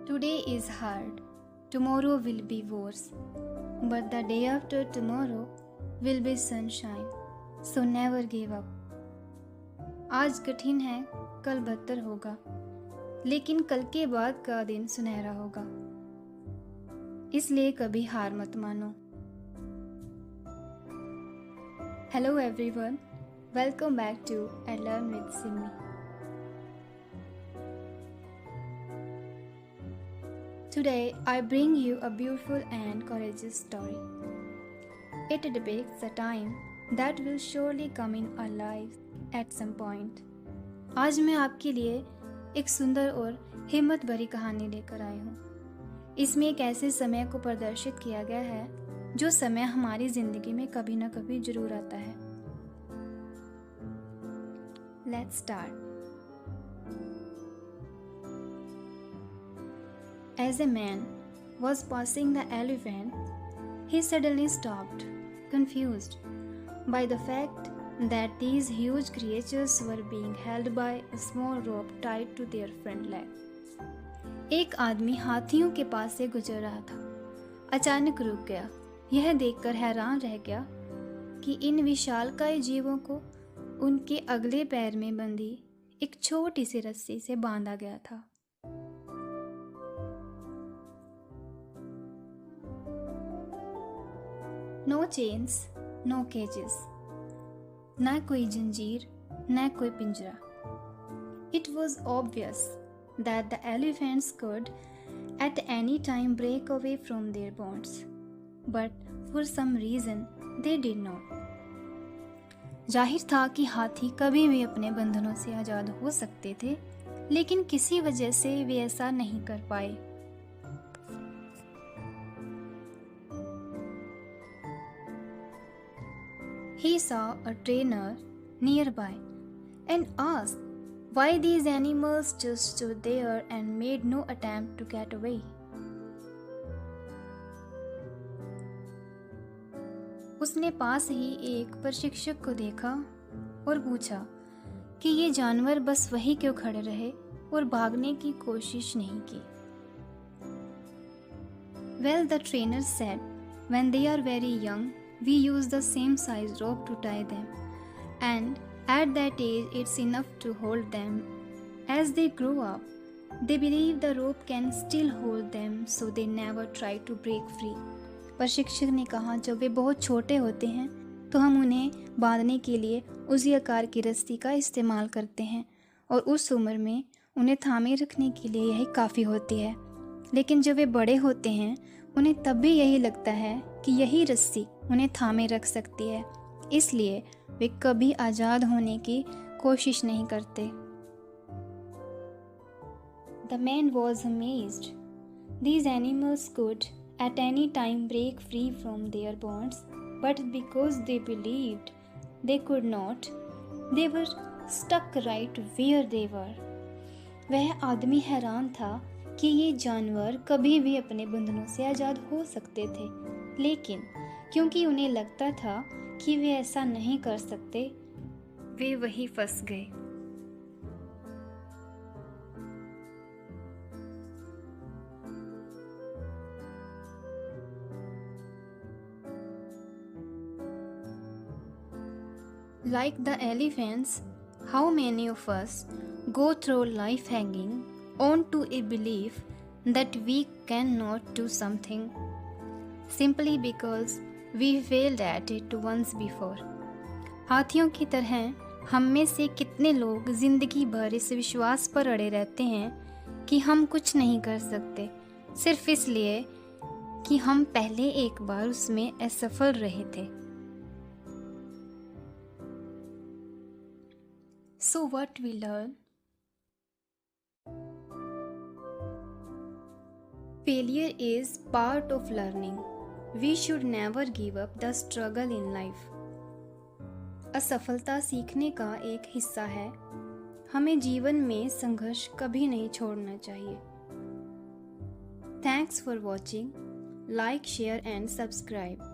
Today is hard, tomorrow will be worse, but the day after tomorrow will be sunshine, so never give up. आज कठिन है, कल बेहतर होगा, लेकिन कल के बाद का दिन सुनहरा होगा, इसलिए कभी हार मत मानो. Hello everyone, welcome back to I Learn with Simmi. Today I bring you a beautiful and courageous story. It depicts a time that will surely come in our lives at some point. आज मैं आपके लिए एक सुंदर और हिम्मत भरी कहानी लेकर आई हूँ. इसमें एक ऐसे समय को प्रदर्शित किया गया है जो समय हमारी जिंदगी में कभी न कभी जरूर आता है. Let's start. As a man was passing the elephant, he suddenly stopped, confused by the fact that these huge creatures were being held by a small rope tied to their front leg. एक आदमी हाथियों के पास से गुजर रहा था. अचानक रुक गया. यह देखकर हैरान रह गया कि इन विशालकाय जीवों को उनके अगले पैर में बंधी एक छोटी सी रस्सी से बांधा गया था. No chains, no cages. ना कोई जंजीर, ना कोई पिंजरा. It was obvious that the elephants could at any time break away from their bonds, but for some reason they did not. जाहिर था कि हाथी कभी भी अपने बंधनों से आजाद हो सकते थे, लेकिन किसी वजह से वे ऐसा नहीं कर पाए. He saw a trainer nearby and asked why these animals just stood there and made no attempt to get away. उसने पास ही एक प्रशिक्षक को देखा और पूछा कि ये जानवर बस वहीं क्यों खड़े रहे और भागने की कोशिश नहीं की. Well, the trainer said, when they are very young, we use the same size rope to tie them, and at that age it's enough to hold them. As they grow up, they believe the rope can still hold them, so they never try to break free. प्रशिक्षक ने कहा, जब वे बहुत छोटे होते हैं तो हम उन्हें बांधने के लिए उसी आकार की रस्सी का इस्तेमाल करते हैं और उस उम्र में उन्हें थामे रखने के लिए यही काफ़ी होती है. लेकिन जब वे बड़े होते हैं उन्हें तब भी यही लगता है कि यही रस्सी उन्हें थामे रख सकती है, इसलिए वे कभी आज़ाद होने की कोशिश नहीं करते. The man was amazed. These animals could at any time break free from their bonds, but because they believed they could not, they were stuck right where they were. वह आदमी हैरान था कि ये जानवर कभी भी अपने बंधनों से आज़ाद हो सकते थे, लेकिन क्योंकि उन्हें लगता था कि वे ऐसा नहीं कर सकते, वे वहीं फंस गए. Like the elephants, how many of us go through life hanging on to a belief that we cannot do something simply because we failed at it once before. हाथियों की तरह हम में से कितने लोग जिंदगी भर इस विश्वास पर अड़े रहते हैं कि हम कुछ नहीं कर सकते, सिर्फ इसलिए कि हम पहले एक बार उसमें असफल रहे थे. So what we learn? Failure is part of learning. We should never give up the struggle in life. असफलता सीखने का एक हिस्सा है. हमें जीवन में संघर्ष कभी नहीं छोड़ना चाहिए. Thanks for watching. Like, share and subscribe.